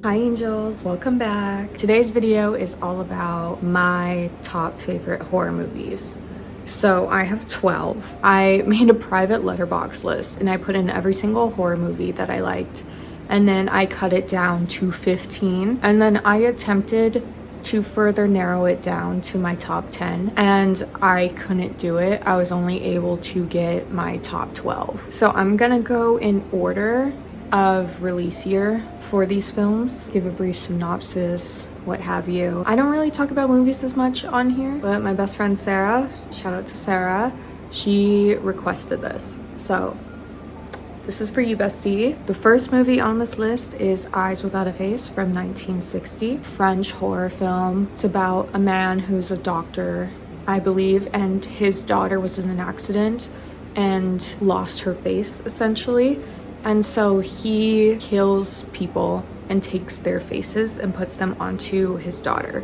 Hi angels, welcome back. Today's video is all about my top favorite horror movies. So I have 12. I made a private letterboxd list and I put in every single horror movie that I liked, and then I cut it down to 15, and then I attempted to further narrow it down to my top 10, and I couldn't do it. I was only able to get my top 12. So I'm gonna go in order of release year for these films, give a brief synopsis, what have you. I don't really talk about movies as much on here, but my best friend Sarah, shout out to Sarah, she requested this. So this is for you, bestie. The first movie on this list is Eyes Without a Face from 1960, French horror film. It's about a man who's a doctor, I believe, and his daughter was in an accident and lost her face essentially. And so he kills people and takes their faces and puts them onto his daughter.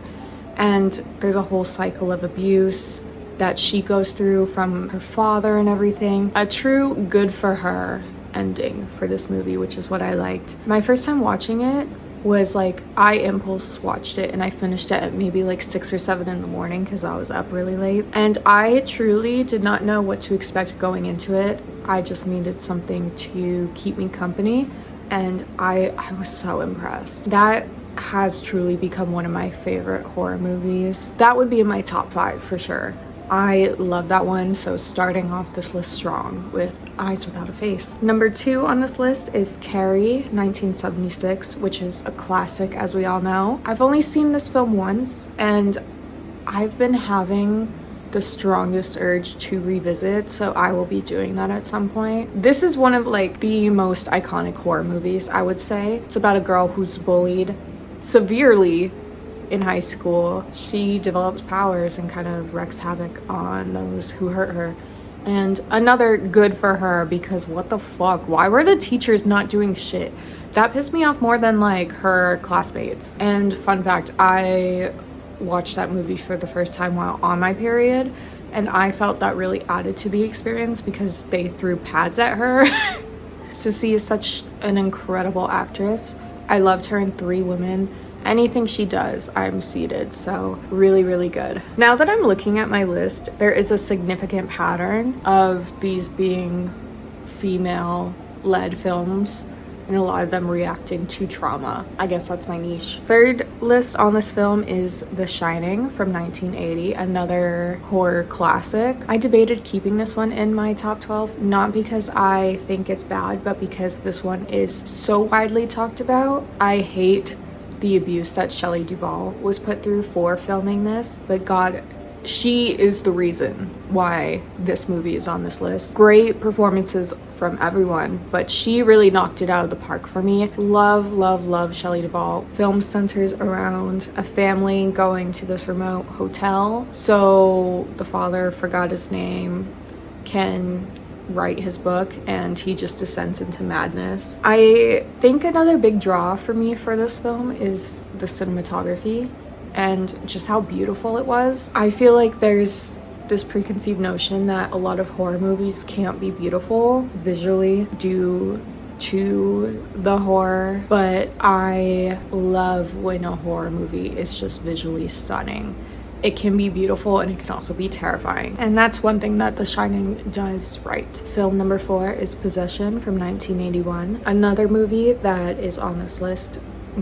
And there's a whole cycle of abuse that she goes through from her father and everything. A true good for her ending for this movie, which is what I liked. My first time watching it was like, I impulse watched it and I finished it at maybe like 6 or 7 in the morning because I was up really late. And I truly did not know what to expect going into it. I just needed something to keep me company, and I was so impressed. That has truly become one of my favorite horror movies. That would be in my top 5 for sure. I love that one, so starting off this list strong with Eyes Without a Face. Number 2 on this list is Carrie, 1976, which is a classic, as we all know. I've only seen this film once, and I've been having the strongest urge to revisit, so I will be doing that at some point. This is one of like the most iconic horror movies, I would say. It's about a girl who's bullied severely in high school. She develops powers and kind of wreaks havoc on those who hurt her. And another good for her, because what the fuck? Why were the teachers not doing shit? That pissed me off more than like her classmates. And fun fact, I watched that movie for the first time while on my period, and I felt that really added to the experience because they threw pads at her. Sissy is such an incredible actress. I loved her in Three Women. Anything she does, I'm seated, so really, really good. Now that I'm looking at my list, there is a significant pattern of these being female-led films, and a lot of them reacting to trauma. I guess that's my niche. Third list on this film is The Shining from 1980, another horror classic. I debated keeping this one in my top 12, not because I think it's bad, but because this one is so widely talked about. I hate the abuse that Shelley Duvall was put through for filming this, but God, she is the reason why this movie is on this list. Great performances from everyone, but she really knocked it out of the park for me. Love, love, love Shelley Duvall. Film centers around a family going to this remote hotel. So the father forgot his name, can write his book, and he just descends into madness. I think another big draw for me for this film is the cinematography and just how beautiful it was. I feel like there's this preconceived notion that a lot of horror movies can't be beautiful visually due to the horror, but I love when a horror movie is just visually stunning. It can be beautiful and it can also be terrifying. And that's one thing that The Shining does right. Film number 4 is Possession from 1981. Another movie that is on this list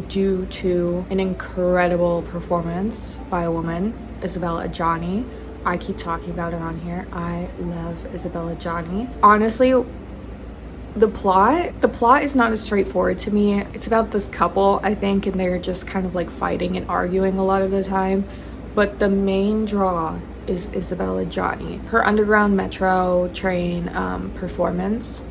due to an incredible performance by a woman, Isabella Adjani. I keep talking about her on here. I love Isabella Adjani. Honestly, the plot is not as straightforward to me. It's about this couple, I think, and they're just kind of like fighting and arguing a lot of the time. But the main draw is Isabella Adjani. Her Underground Metro train performance,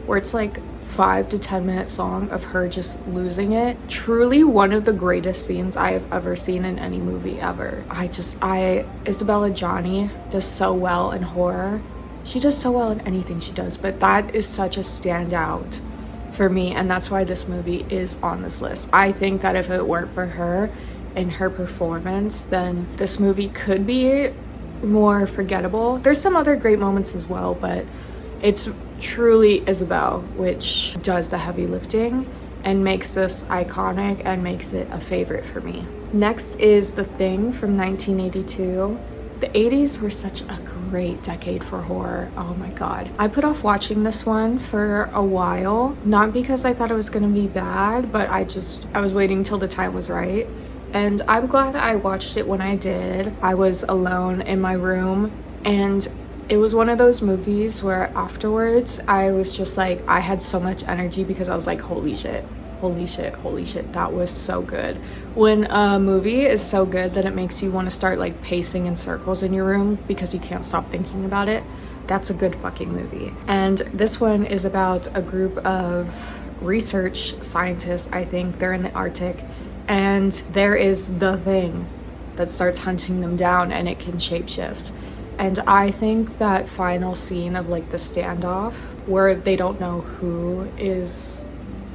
where it's like 5 to 10 minutes long of her just losing it. Truly one of the greatest scenes I have ever seen in any movie ever. Isabella Adjani does so well in horror. She does so well in anything she does, but that is such a standout for me, and that's why this movie is on this list. I think that if it weren't for her and her performance, then this movie could be more forgettable. There's some other great moments as well, but it's truly Isabel which does the heavy lifting and makes this iconic and makes it a favorite for me. Next is The Thing from 1982. The 80s were such a great decade for horror. Oh my god. I put off watching this one for a while, not because I thought it was gonna be bad, but I was waiting till the time was right. And I'm glad I watched it when I did. I was alone in my room, and it was one of those movies where afterwards I was just like, I had so much energy because I was like, holy shit, holy shit, holy shit, that was so good. When a movie is so good that it makes you want to start like pacing in circles in your room because you can't stop thinking about it, that's a good fucking movie. And this one is about a group of research scientists. I think they're in the Arctic, and there is the thing that starts hunting them down, and it can shapeshift. And I think that final scene of like the standoff where they don't know who is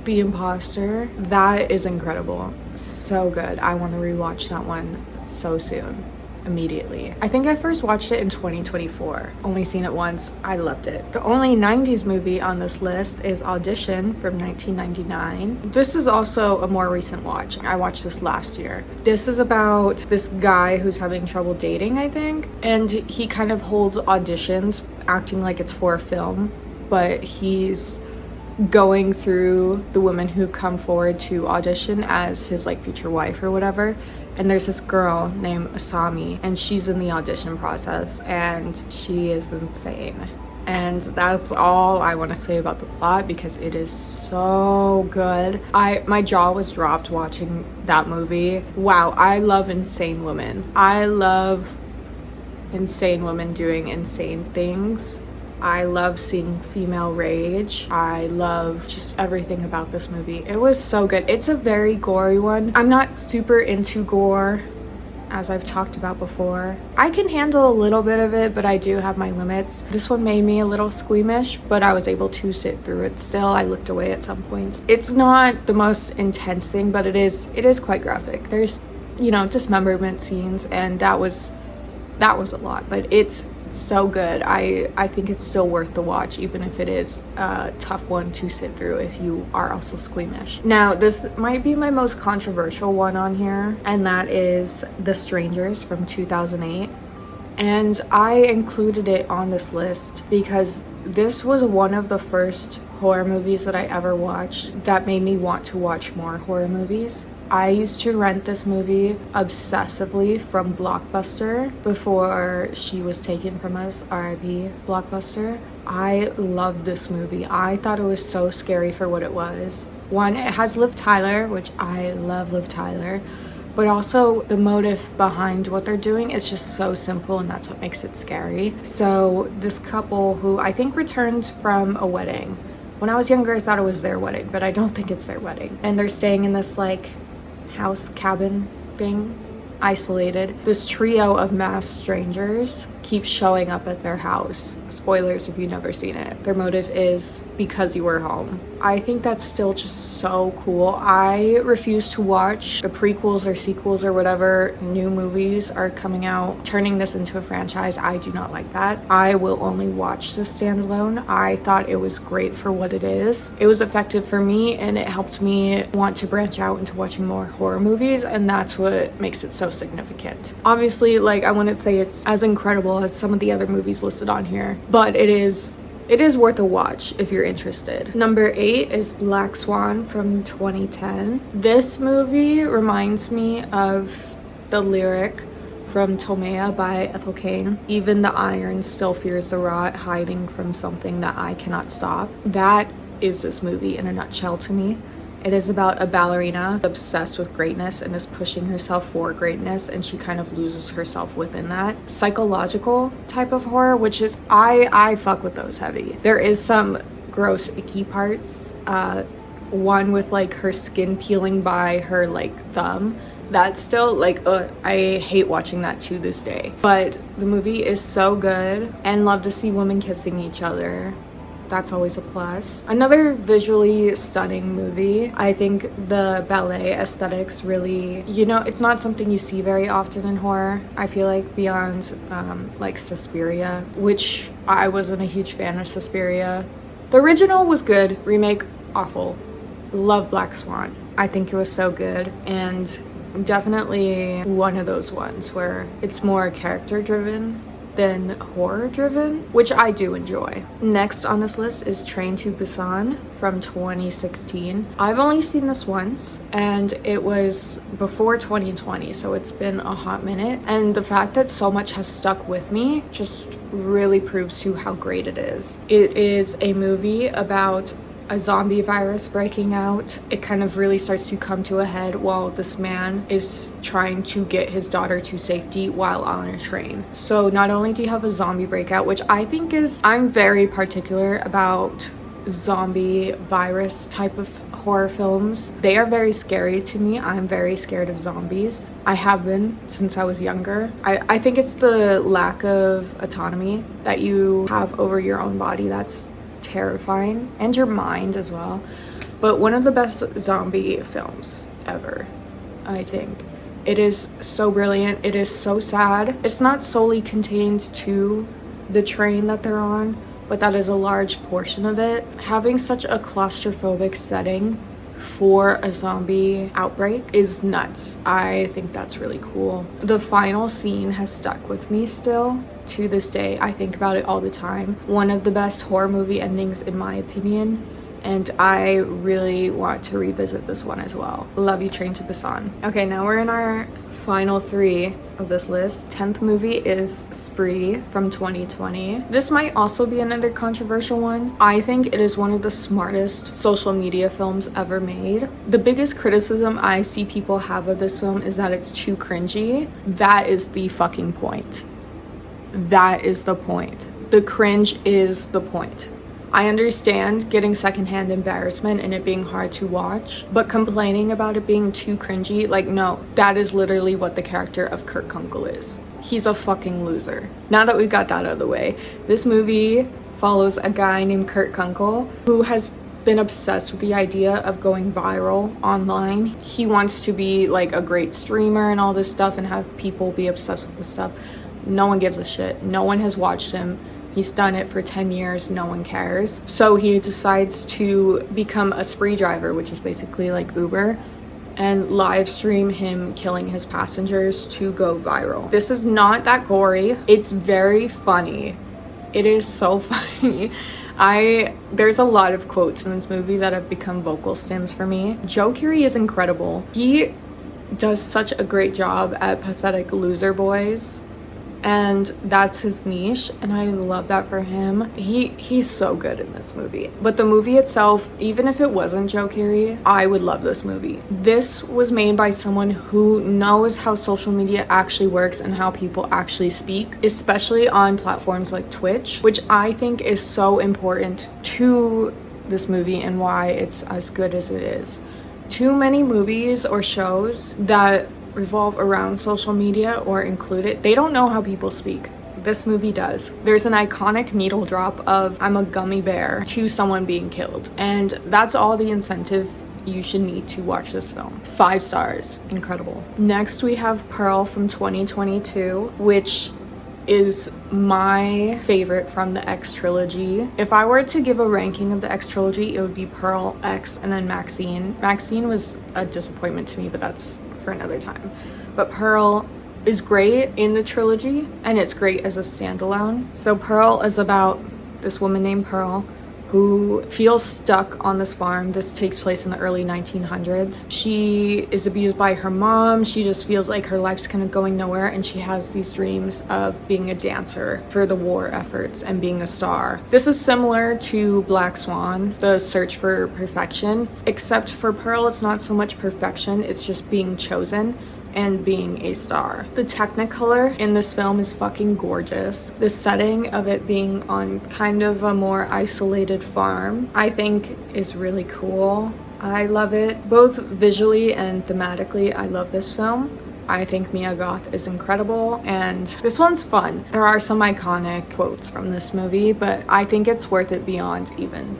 the imposter, that is incredible. So good. I want to rewatch that one so soon. Immediately. I think I first watched it in 2024. Only seen it once. I loved it. The only 90s movie on this list is Audition from 1999. This is also a more recent watch. I watched this last year. This is about this guy who's having trouble dating, I think, and he kind of holds auditions acting like it's for a film, but he's going through the women who come forward to audition as his like future wife or whatever. And there's this girl named Asami, and she's in the audition process, and she is insane. And that's all I want to say about the plot because it is so good. My jaw was dropped watching that movie. Wow, I love insane women. I love insane women doing insane things. I love seeing female rage. I love just everything about this movie. It was so good. It's a very gory one. I'm not super into gore, as I've talked about before. I can handle a little bit of it, but I do have my limits. This one made me a little squeamish, but I was able to sit through it still. I looked away at some points. It's not the most intense thing, but it is quite graphic. There's, dismemberment scenes, and that was a lot, but it's so good. I think it's still worth the watch, even if it is a tough one to sit through if you are also squeamish. Now, this might be my most controversial one on here, and that is The Strangers from 2008. And I included it on this list because this was one of the first horror movies that I ever watched that made me want to watch more horror movies. I used to rent this movie obsessively from Blockbuster before she was taken from us, RIP Blockbuster. I loved this movie. I thought it was so scary for what it was. One, it has Liv Tyler, which I love Liv Tyler, but also the motive behind what they're doing is just so simple, and that's what makes it scary. So this couple who I think returned from a wedding. When I was younger, I thought it was their wedding, but I don't think it's their wedding. And they're staying in this like house cabin thing, isolated. This trio of masked strangers keeps showing up at their house. Spoilers if you've never seen it. Their motive is because you were home. I think that's still just so cool. I refuse to watch the prequels or sequels or whatever new movies are coming out, turning this into a franchise. I do not like that. I will only watch this standalone. I thought it was great for what it is. It was effective for me, and it helped me want to branch out into watching more horror movies, and that's what makes it so significant. Obviously, like, I wouldn't say it's as incredible as some of the other movies listed on here, but it is worth a watch if you're interested. Number 8 is Black Swan from 2010. This movie reminds me of the lyric from Tomea by Ethel Cain. Even the iron still fears the rot, hiding from something that I cannot stop. That is this movie in a nutshell to me. It is about a ballerina obsessed with greatness and is pushing herself for greatness, and she kind of loses herself within that. Psychological type of horror, which is, I fuck with those heavy. There is some gross, icky parts. One with like her skin peeling by her like thumb. That's still like, I hate watching that to this day. But the movie is so good, and love to see women kissing each other. That's always a plus. Another visually stunning movie. I think the ballet aesthetics really, it's not something you see very often in horror. I feel like beyond like Suspiria, which I wasn't a huge fan of Suspiria. The original was good, remake awful. love Black Swan. I think it was so good, and definitely one of those ones where it's more character driven than horror driven, which I do enjoy. Next on this list is Train to Busan from 2016. I've only seen this once, and it was before 2020, so it's been a hot minute, and the fact that so much has stuck with me just really proves to how great it is. It is a movie about a zombie virus breaking out. It kind of really starts to come to a head while this man is trying to get his daughter to safety while on a train. So not only do you have a zombie breakout, which I think is, I'm very particular about zombie virus type of horror films. They are very scary to me. I'm very scared of zombies. I have been since I was younger. I think it's the lack of autonomy that you have over your own body that's terrifying, and your mind as well. But one of the best zombie films ever, I think. It is so brilliant. It is so sad. It's not solely contained to the train that they're on, but that is a large portion of it. Having such a claustrophobic setting for a zombie outbreak is nuts. I think that's really cool. The final scene has stuck with me still to this day. I think about it all the time. One of the best horror movie endings in my opinion, and I really want to revisit this one as well. Love you, Train to Busan. Okay, now we're in our final three of this list. 10th movie is Spree from 2020. This might also be another controversial one. I think it is one of the smartest social media films ever made. The biggest criticism I see people have of this film is that it's too cringy. That is the fucking point. That is the point. The cringe is the point. I understand getting secondhand embarrassment and it being hard to watch, but complaining about it being too cringy, like, no, that is literally what the character of Kurt Kunkel is. He's a fucking loser. Now that we've got that out of the way, this movie follows a guy named Kurt Kunkel who has been obsessed with the idea of going viral online. He wants to be like a great streamer and all this stuff and have people be obsessed with this stuff. No one gives a shit. No one has watched him. He's done it for 10 years, no one cares. So he decides to become a spree driver, which is basically like Uber, and live stream him killing his passengers to go viral. This is not that gory. It's very funny. It is so funny. There's a lot of quotes in this movie that have become vocal stims for me. Joe Keery is incredible. He does such a great job at pathetic loser boys, and that's his niche, and I love that for him. He's so good in this movie. But the movie itself, even if it wasn't Joe Keery, I would love this movie. This was made by someone who knows how social media actually works and how people actually speak, especially on platforms like Twitch, which I think is so important to this movie and why it's as good as it is. Too many movies or shows that revolve around social media or include it, they don't know how people speak. This movie does. There's an iconic needle drop of "I'm a gummy bear" to someone being killed, and that's all the incentive you should need to watch this film. 5 stars. Incredible. Next we have Pearl from 2022, which is my favorite from the X trilogy. If I were to give a ranking of the X trilogy, it would be Pearl, X, and then Maxine. Maxine was a disappointment to me, but that's for another time. But Pearl is great in the trilogy, and it's great as a standalone. So Pearl is about this woman named Pearl who feels stuck on this farm. This takes place in the early 1900s. She is abused by her mom. She just feels like her life's kind of going nowhere, and she has these dreams of being a dancer for the war efforts and being a star. This is similar to Black Swan, the search for perfection, except for Pearl, it's not so much perfection, it's just being chosen and being a star. The Technicolor in this film is fucking gorgeous. The setting of it being on kind of a more isolated farm, I think is really cool. I love it, both visually and thematically. I love this film. I think Mia Goth is incredible, and this one's fun. There are some iconic quotes from this movie, but I think it's worth it beyond even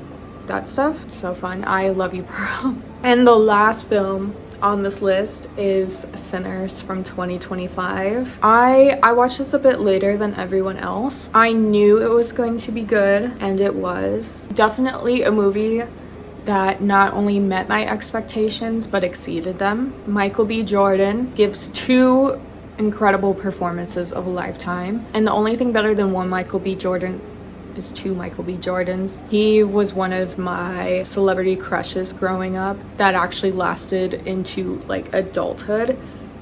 that stuff. So fun. I love you, Pearl. And the last film on this list is Sinners from 2025. I watched this a bit later than everyone else. I knew it was going to be good, and it was. Definitely a movie that not only met my expectations but exceeded them. Michael B. Jordan gives two incredible performances of a lifetime, and the only thing better than one Michael B. Jordan is two Michael B. Jordans. He was one of my celebrity crushes growing up that actually lasted into like adulthood.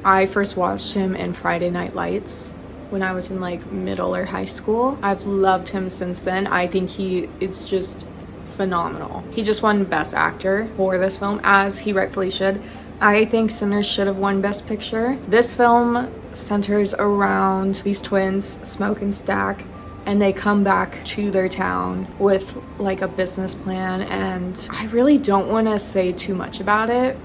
I first watched him in Friday Night Lights when I was in like middle or high school. I've loved him since then. I think he is just phenomenal. He just won Best Actor for this film, as he rightfully should. I think Sinners should have won Best Picture. This film centers around these twins, Smoke and Stack, and they come back to their town with like a business plan, and I really don't want to say too much about it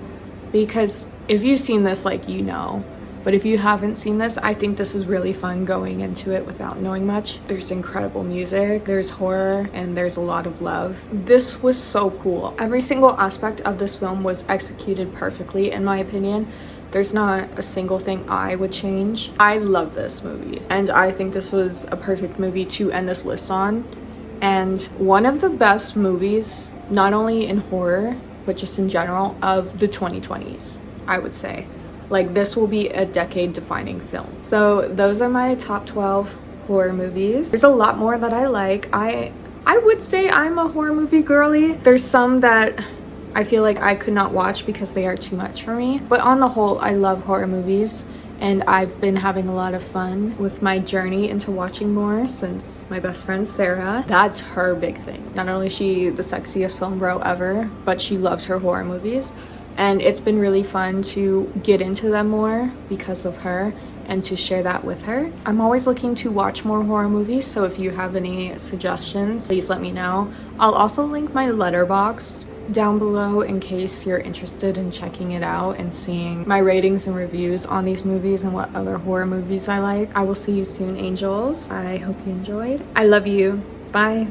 because if you've seen this, like, you know. But if you haven't seen this, I think this is really fun going into it without knowing much. There's incredible music, there's horror, and there's a lot of love. This was so cool. Every single aspect of this film was executed perfectly, in my opinion. There's not a single thing I would change. I love this movie, and I think this was a perfect movie to end this list on. And one of the best movies, not only in horror, but just in general, of the 2020s, I would say. Like, this will be a decade-defining film. So those are my top 12 horror movies. There's a lot more that I like. I would say I'm a horror movie girly. There's some that I feel like I could not watch because they are too much for me. But on the whole, I love horror movies, and I've been having a lot of fun with my journey into watching more since my best friend Sarah. That's her big thing. Not only is she the sexiest film bro ever, but she loves her horror movies. And it's been really fun to get into them more because of her and to share that with her. I'm always looking to watch more horror movies, so if you have any suggestions, please let me know. I'll also link my letterboxd down below in case you're interested in checking it out and seeing my ratings and reviews on these movies and what other horror movies I like. I will see you soon, angels. I hope you enjoyed. I love you. Bye.